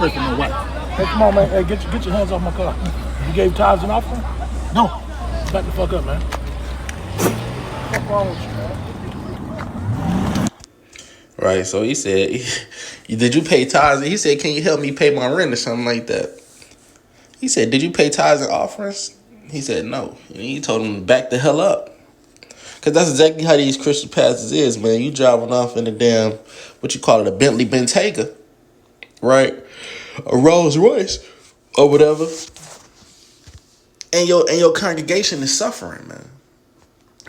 pray for my wife. Hey, come on, man. Hey, get your hands off my car. You gave tithes and offering? No. Back the fuck up, man. What's wrong with you, man? Right, so he said, did you pay tithes? He said, can you help me pay my rent or something like that? He said, did you pay tithes and offerings? He said, no. And he told him to back the hell up. Because that's exactly how these Christian pastors is, man. You driving off in a damn, what you call it, a Bentley Bentayga, right? A Rolls Royce or whatever. And your congregation is suffering, man.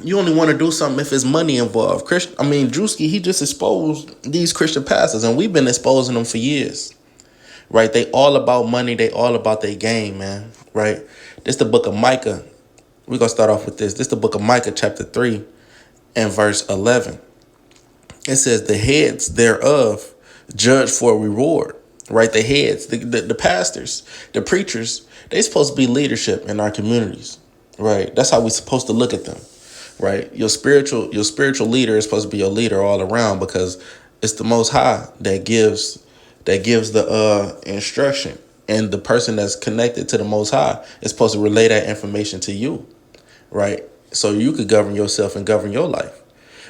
You only want to do something if there's money involved. Druski, he just exposed these Christian pastors, and we've been exposing them for years, right? They all about money. They all about their game, man, right? This the book of Micah. We're going to start off with this. This the book of Micah, chapter 3 and verse 11. It says, the heads thereof judge for a reward, right? The heads, the pastors, the preachers, they supposed to be leadership in our communities, right? That's how we're supposed to look at them. Right, your spiritual leader is supposed to be your leader all around, because it's the Most High that gives the instruction, and the person that's connected to the Most High is supposed to relay that information to you, right? So you could govern yourself and govern your life,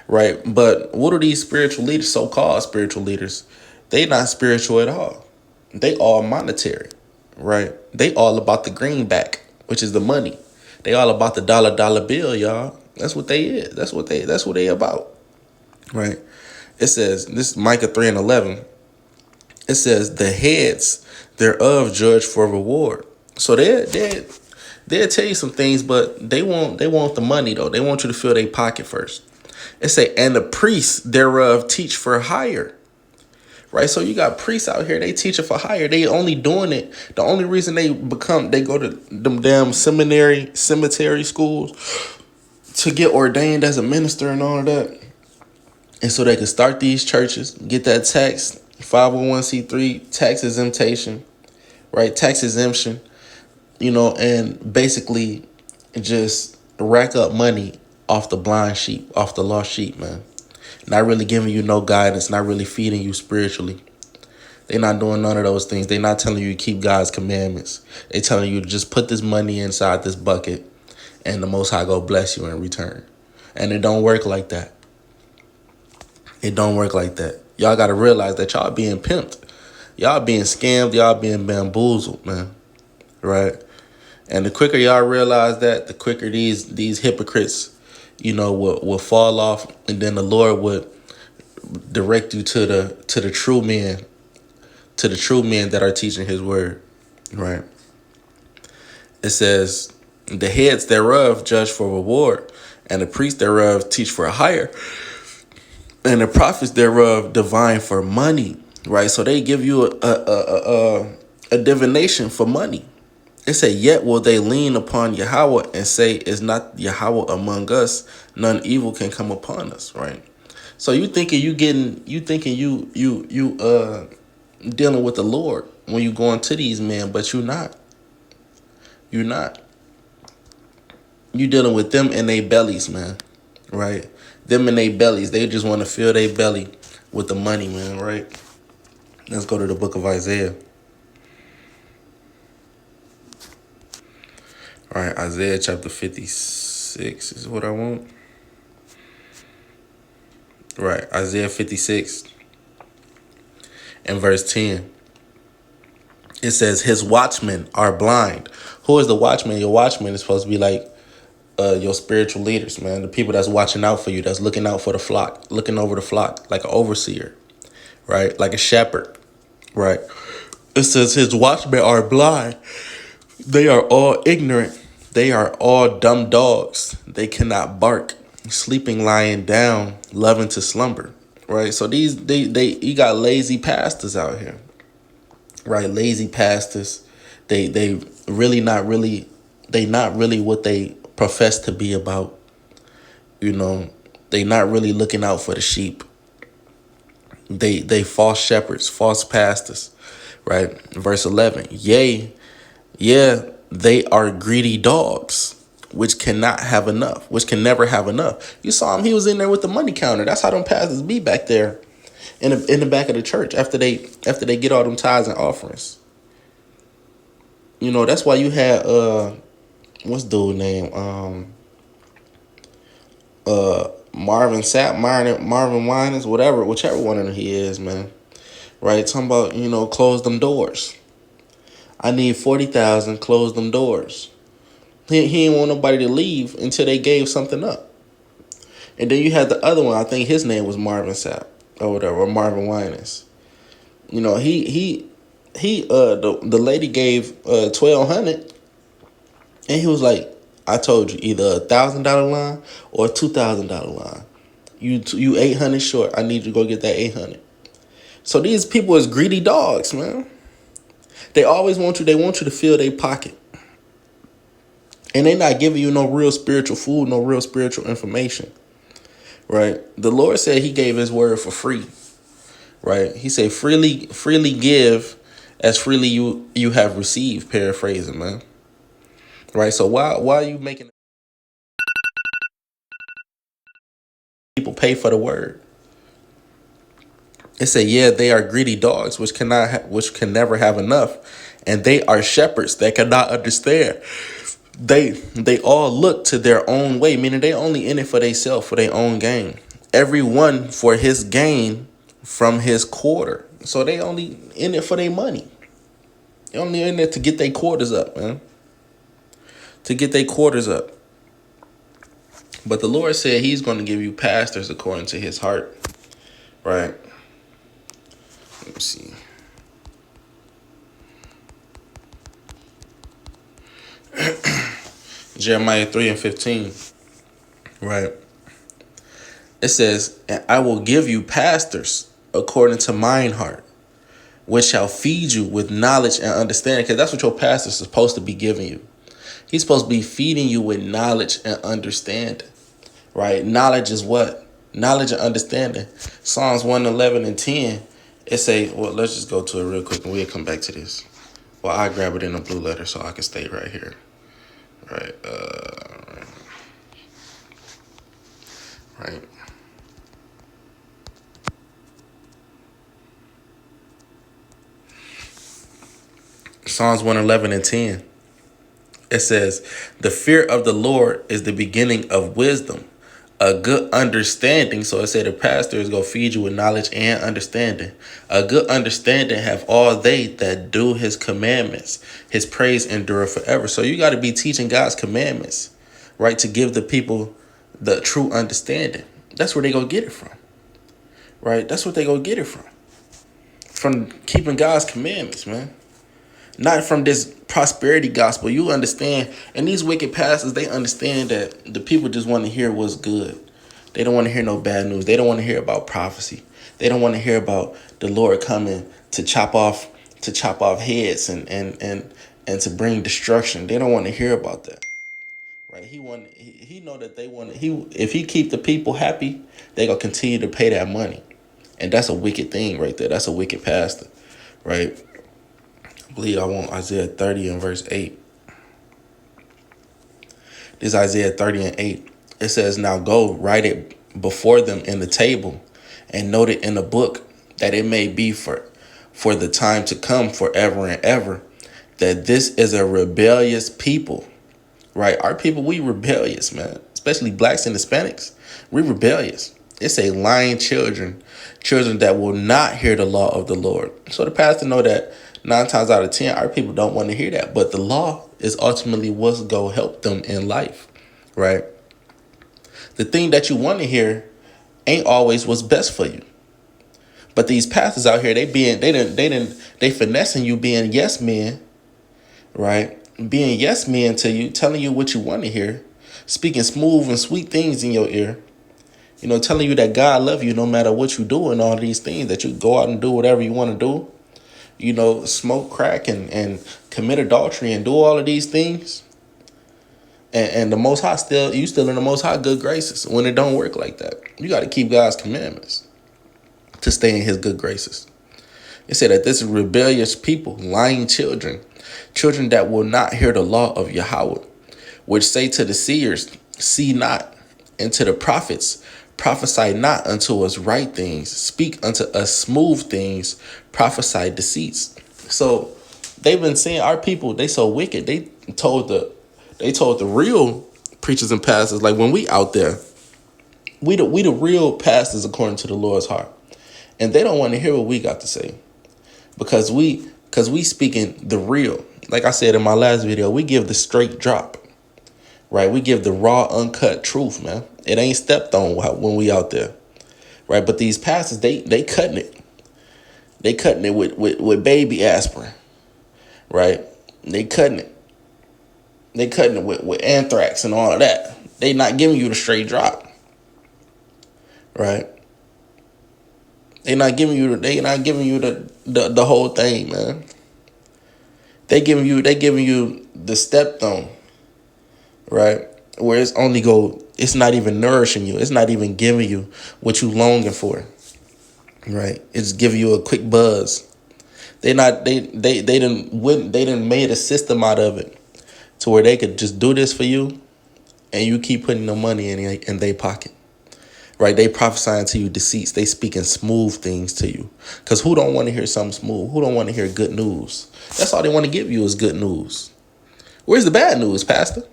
right? But what are these spiritual leaders, so-called spiritual leaders? They not spiritual at all. They all monetary, right? They all about the greenback, which is the money. They all about the dollar bill, y'all. That's what they is. That's what they about. Right? It says, this is Micah 3 and 11. It says, the heads thereof judge for reward. So they'll tell you some things, but they want the money though. They want you to fill their pocket first. It say, and the priests thereof teach for hire. Right, so you got priests out here, they teaching for hire. They only doing it. The only reason they go to them damn cemetery schools to get ordained as a minister and all of that, and so they can start these churches, get that tax 501c3 tax exemption, right? Tax exemption, and basically just rack up money off the blind sheep, off the lost sheep, man. Not really giving you no guidance, not really feeding you spiritually. They're not doing none of those things. They're not telling you to keep God's commandments. They're telling you to just put this money inside this bucket and the Most High go bless you in return. And it don't work like that. It don't work like that. Y'all got to realize that y'all being pimped. Y'all being scammed. Y'all being bamboozled, man. Right? And the quicker y'all realize that, the quicker these hypocrites, will fall off, and then the Lord would direct you to the true men, that are teaching His word, right? It says, the heads thereof judge for reward, and the priests thereof teach for a hire, and the prophets thereof divine for money, right? So they give you a divination for money. It say, yet will they lean upon Yahweh and say, is not Yahweh among us? None evil can come upon us, right? So you thinking you dealing with the Lord when you going to these men, but you're not. You're not. You dealing with them in their bellies, man, right? Them in their bellies. They just want to fill their belly with the money, man, right? Let's go to the book of Isaiah. All right, Isaiah chapter 56 is what I want. Right, Isaiah 56 and verse 10. It says, his watchmen are blind. Who is the watchman? Your watchman is supposed to be like your spiritual leaders, man. The people that's watching out for you, that's looking out for the flock, looking over the flock, like an overseer, right? Like a shepherd, right? It says his watchmen are blind. They are all ignorant. They are all dumb dogs. They cannot bark, sleeping, lying down, loving to slumber, right? So you got lazy pastors out here, right? Lazy pastors. They not really what they profess to be about. They not really looking out for the sheep. They false shepherds, false pastors, right? Verse 11. Yea, yeah, they are greedy dogs, which cannot have enough, which can never have enough. You saw him, he was in there with the money counter. That's how them pastors be back there in the back of the church after they get all them tithes and offerings. That's why you had what's dude name? Marvin Winans, whichever one of them he is, man. Right? Talking about, close them doors. I need 40,000, close them doors. He didn't want nobody to leave until they gave something up. And then you had the other one, I think his name was Marvin Sapp or whatever, or Marvin Winans. The lady gave 1,200, and he was like, I told you, either $1,000 line or $2,000 line. You 800 short. I need you to go get that 800. So these people is greedy dogs, man. They always want you. They want you to fill their pocket, and they not giving you no real spiritual food, no real spiritual information. Right? The Lord said He gave His word for free. Right? He said, freely give, as freely you have received. Paraphrasing, man. Right? So why are you making people pay for the word? It said, yeah, they are greedy dogs, which can never have enough, and they are shepherds that cannot understand. They all look to their own way, meaning they only in it for themselves, for their own gain. Everyone for his gain from his quarter. So they only in it for their money. They only in it to get their quarters up, man. To get their quarters up. But the Lord said He's going to give you pastors according to His heart. Right? Let me see. Jeremiah 3:15. Right? It says, and I will give you pastors according to mine heart, which shall feed you with knowledge and understanding. Because that's what your pastor is supposed to be giving you. He's supposed to be feeding you with knowledge and understanding. Right? Knowledge is what? Knowledge and understanding. Psalms 111:10. It say, well, let's just go to it real quick and we'll come back to this. Well, I grab it in a blue letter so I can stay right here. Right. Right. Psalms 111:10. It says, the fear of the Lord is the beginning of wisdom, a good understanding. So it said the pastor is going to feed you with knowledge and understanding. A good understanding have all they that do His commandments. His praise endureth forever. So you got to be teaching God's commandments, right? To give the people the true understanding. That's where they going to get it from, right? That's what they going to get it from. From keeping God's commandments, man. Not from this prosperity gospel. You understand, and these wicked pastors, they understand that the people just want to hear what's good. They don't want to hear no bad news. They don't want to hear about prophecy. They don't want to hear about the Lord coming to chop off heads and to bring destruction. They don't want to hear about that. Right? He know that they want if he keep the people happy, they gonna continue to pay that money. And that's a wicked thing right there. That's a wicked pastor. Right? I believe I want Isaiah 30 and verse 8. This is Isaiah 30 and 8. It says, now go write it before them in the table and note it in the book, that it may be for the time to come forever and ever, that this is a rebellious people. Right? Our people, we rebellious, man. Especially blacks and Hispanics. We rebellious. It's a lying children that will not hear the law of the Lord. So the pastor know that 9 times out of 10, our people don't want to hear that. But the law is ultimately what's going to help them in life, right? The thing that you want to hear ain't always what's best for you. But these pastors out here, they finessing you being yes men, right? Being yes men to you, telling you what you want to hear, speaking smooth and sweet things in your ear. Telling you that God love you no matter what you do and all these things, that you go out and do whatever you want to do. Smoke crack and commit adultery and do all of these things. And the Most High you still in the Most High good graces when it don't work like that. You got to keep God's commandments to stay in His good graces. It said that this is rebellious people, lying children that will not hear the law of Yahweh, which say to the seers, see not, and to the prophets, Prophesy not unto us right things. Speak unto us smooth things. Prophesy deceits. So they've been saying our people, they so wicked. They told the real preachers and pastors, like when we out there, we the real pastors according to the Lord's heart. And they don't want to hear what we got to say. Because we speaking the real. Like I said in my last video, we give the straight drop. Right? We give the raw, uncut truth, man. It ain't stepped on when we out there. Right? But these pastors, they cutting it. They cutting it with baby aspirin. Right? They cutting it. They cutting it with anthrax and all of that. They not giving you the straight drop. Right? They not giving you the whole thing, man. They giving you the stepped on. Right? Where it's not even nourishing you. It's not even giving you what you longing for. Right? It's giving you a quick buzz. They didn't made a system out of it to where they could just do this for you and you keep putting the money in their pocket. Right? They prophesying to you deceits. They speaking smooth things to you. Because who don't want to hear something smooth? Who don't want to hear good news? That's all they want to give you is good news. Where's the bad news, Pastor?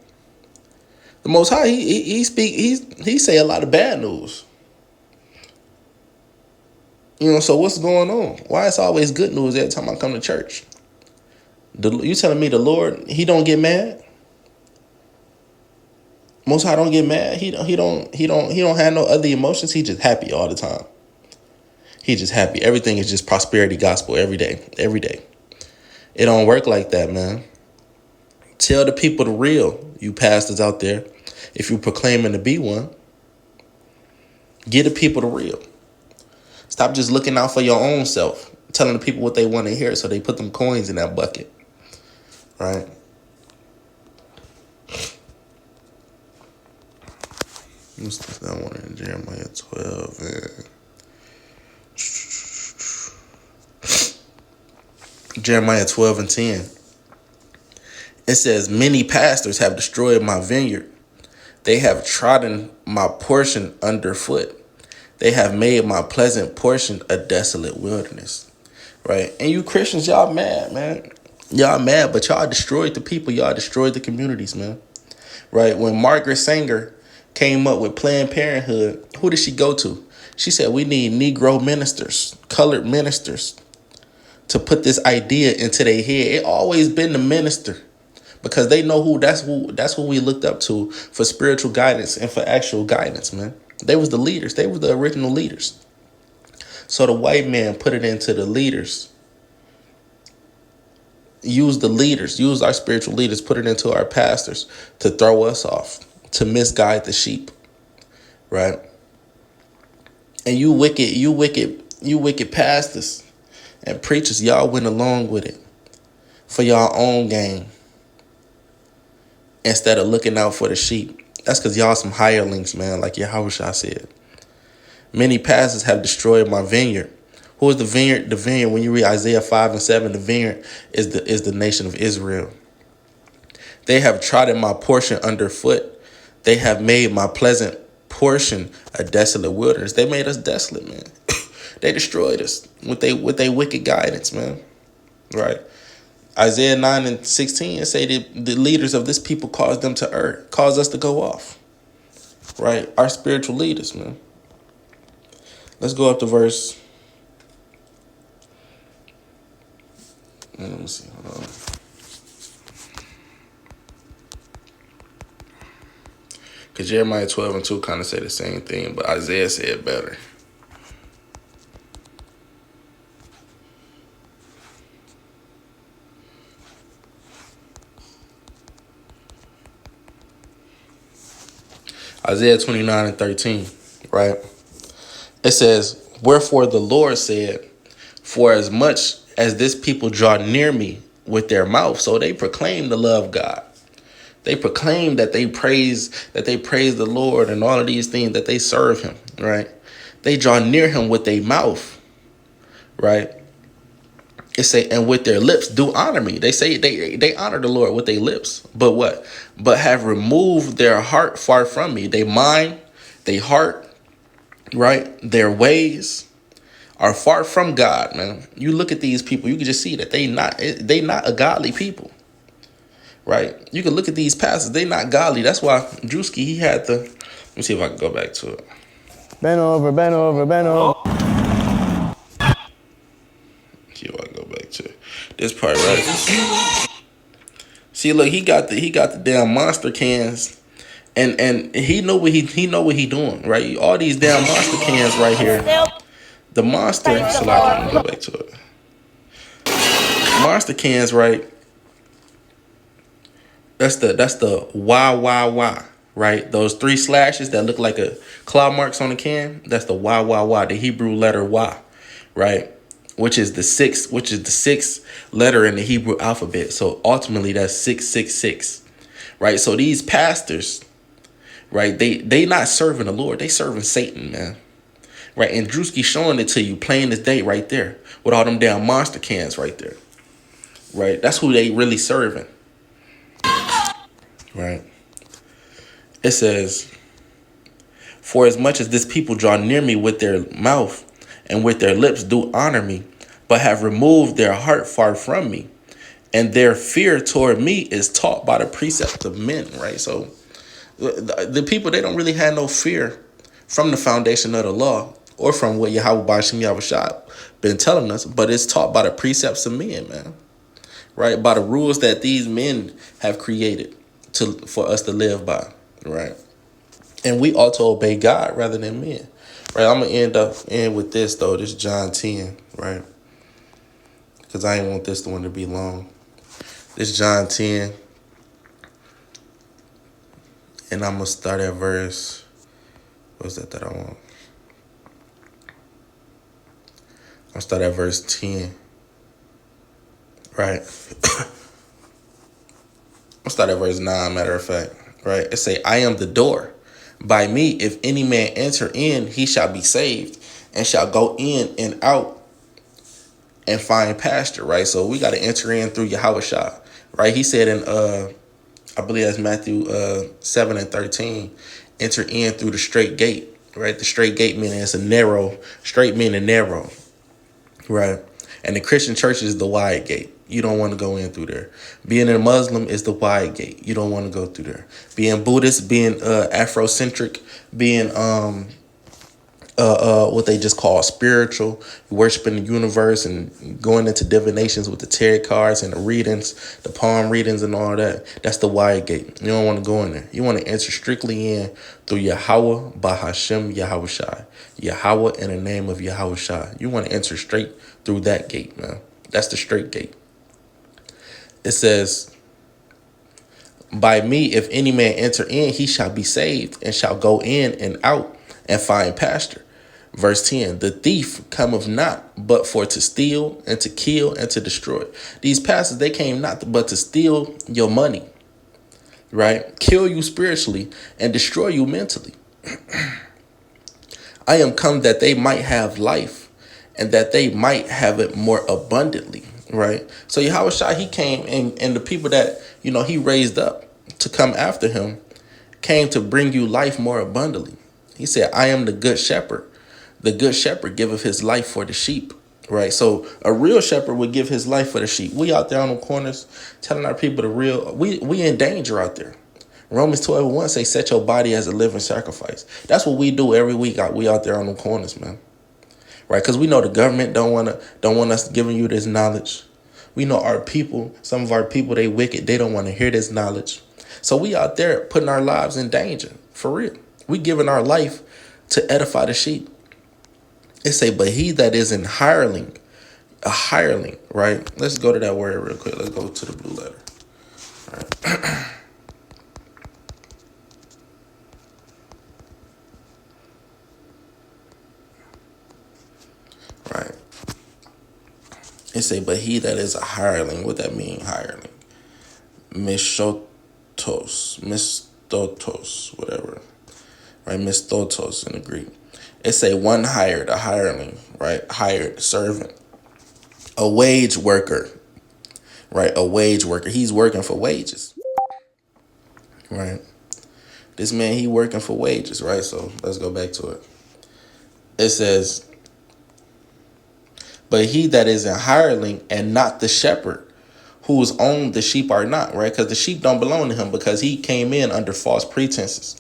The Most High, he say a lot of bad news. So what's going on? Why it's always good news every time I come to church? You telling me the Lord, he don't get mad? Most High don't get mad. He don't have no other emotions. He just happy all the time. He just happy. Everything is just prosperity gospel every day. Every day. It don't work like that, man. Tell the people the real, you pastors out there. If you proclaiming to be one, get the people the real. Stop just looking out for your own self, telling the people what they want to hear, so they put them coins in that bucket. Right? What's that one in Jeremiah 12? Jeremiah 12 and 10. It says, many pastors have destroyed my vineyard. They have trodden my portion underfoot. They have made my pleasant portion a desolate wilderness. Right? And you Christians, y'all mad, man. Y'all mad, but y'all destroyed the people. Y'all destroyed the communities, man. Right? When Margaret Sanger came up with Planned Parenthood, who did she go to? She said, we need Negro ministers, colored ministers, to put this idea into their head. It always been the minister. Because they know that's who we looked up to for spiritual guidance and for actual guidance, man. They was the leaders. They were the original leaders. So the white man put it into the leaders. Use the leaders, use our spiritual leaders, put it into our pastors to throw us off, to misguide the sheep. Right? And you wicked pastors and preachers, y'all went along with it for y'all own gain. Instead of looking out for the sheep. That's because y'all some hirelings, man, like Yahushua said. Many pastors have destroyed my vineyard. Who is the vineyard? The vineyard, when you read Isaiah 5 and 7, the vineyard is the nation of Israel. They have trodden my portion underfoot. They have made my pleasant portion a desolate wilderness. They made us desolate, man. They destroyed us with they wicked guidance, man. Right? Isaiah 9 and 16 say that the leaders of this people caused them to err, caused us to go off. Right? Our spiritual leaders, man. Let's go up to verse. Let me see. Hold on. Because Jeremiah 12 and 2 kind of say the same thing, but Isaiah said better. Isaiah 29 and 13, right? It says, wherefore the Lord said, for as much as this people draw near me with their mouth, so they proclaim the love of God. They proclaim that they praise the Lord and all of these things, that they serve him, right? They draw near him with their mouth, right? It say, and with their lips do honor me. They say they honor the Lord with their lips. But what? But have removed their heart far from me. They mind, they heart, right? Their ways are far from God, man. You look at these people, you can just see that they not a godly people, right? You can look at these pastors, they not godly. That's why Druski, he had the, let me see if I can go back to it. Bend over, bend over, bend over. See if I can go back to this part, right? See, look, he got the damn monster cans, and he know what he doing, right? All these damn monster cans right here. The monster, so I can go back to it. Monster cans, right? That's the Y, right? Those 3 slashes that look like a claw marks on the can. That's the Y, the Hebrew letter Y, right? Which is the sixth letter in the Hebrew alphabet. So ultimately, that's 666, right? So these pastors, right? They not serving the Lord. They serving Satan, man. Right? And Druski showing it to you plain as day right there with all them damn monster cans right there. Right? That's who they really serving. Right? It says, for as much as this people draw near me with their mouth and with their lips do honor me, but have removed their heart far from me, and their fear toward me is taught by the precepts of men, right? So the people, they don't really have no fear from the foundation of the law or from what Yahweh Bashim Yahushua been telling us, but it's taught by the precepts of men, man, right? By the rules that these men have created for us to live by, right? And we ought to obey God rather than men, right? I'm going to end with this, though. This John 10, right? Because I ain't want this one to be long. This John 10, and I'm going to start at verse, what's that I want? I'll start at verse 10, right? I'll start at verse 9, matter of fact, right? It say, I am the door. By me, if any man enter in, he shall be saved and shall go in and out and find pasture, right? So we got to enter in through Yahushua, right? He said in, I believe that's Matthew 7 and 13, enter in through the straight gate, right? The straight gate meaning it's a narrow, straight meaning narrow, right? And the Christian church is the wide gate. You don't want to go in through there. Being a Muslim is the wide gate. You don't want to go through there. Being Buddhist, being Afrocentric, being what they just call spiritual, worshiping the universe and going into divinations with the tarot cards and the readings, the palm readings and all that. That's the wide gate. You don't want to go in there. You want to enter strictly in through Yahweh Bahashem Yahushai. Yahweh in the name of Yahushai. You want to enter straight through that gate, man. That's the straight gate. It says, by me, if any man enter in, he shall be saved and shall go in and out and find pasture. Verse 10, the thief cometh not but for to steal and to kill and to destroy. These pastors, they came not but to steal your money, right? Kill you spiritually and destroy you mentally. I am come that they might have life and that they might have it more abundantly, right? So Yahushua, he came and the people that, he raised up to come after him came to bring you life more abundantly. He said, I am the good shepherd. The good shepherd giveth his life for the sheep, right? So a real shepherd would give his life for the sheep. We out there on the corners telling our people we in danger out there. Romans 12:1 say, set your body as a living sacrifice. That's what we do every week. We out there on the corners, man. Right? Because we know the government don't want us giving you this knowledge. We know our people, some of our people, they wicked. They don't want to hear this knowledge. So we out there putting our lives in danger, for real. We giving our life to edify the sheep. It say, but he that is an hireling, a hireling, right? Let's go to that word real quick. Let's go to the blue letter. All right. Right. It say, but he that is a hireling, what that mean, hireling? Mishotos, whatever. Right, mistotos in the Greek. It say one hired, a hireling, right? Hired, servant. A wage worker, right? A wage worker. He's working for wages, right? This man, he working for wages, right? So let's go back to it. it says, but he that is an hireling and not the shepherd, whose own the sheep are not, right? Because the sheep don't belong to him, because he came in under false pretenses,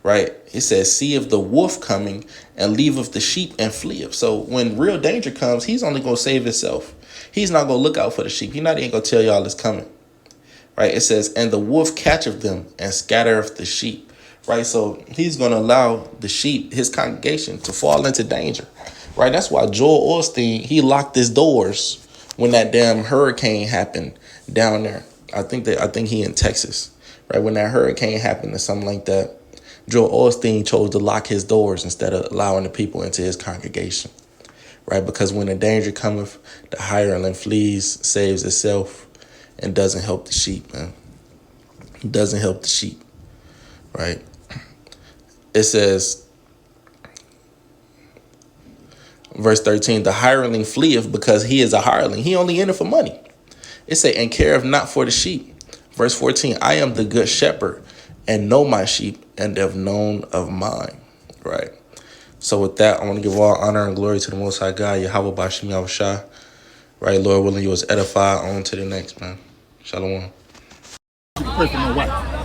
right? It says, see if the wolf coming and leaveth the sheep and fleeth. So when real danger comes, he's only going to save himself. He's not going to look out for the sheep. He not even going to tell y'all it's coming, right? It says, and the wolf catcheth them and scattereth the sheep, right? So he's going to allow the sheep, his congregation, to fall into danger, right? That's why Joel Osteen, he locked his doors when that damn hurricane happened down there. I think he in Texas, right? When that hurricane happened or something like that, Joel Osteen chose to lock his doors instead of allowing the people into his congregation, right? Because when the danger cometh, the hireling flees, saves itself, and doesn't help the sheep, man. Doesn't help the sheep, right? It says, verse 13, the hireling fleeth because he is a hireling. He only in it for money. It say, and careth not for the sheep. Verse 14, I am the good shepherd and know my sheep and have known of mine, right? So with that, I want to give all honor and glory to the Most High God, Yahweh Bashim Yahushua, right? Lord willing, you was edified. On to the next, man. Shalom. Pray for my wife.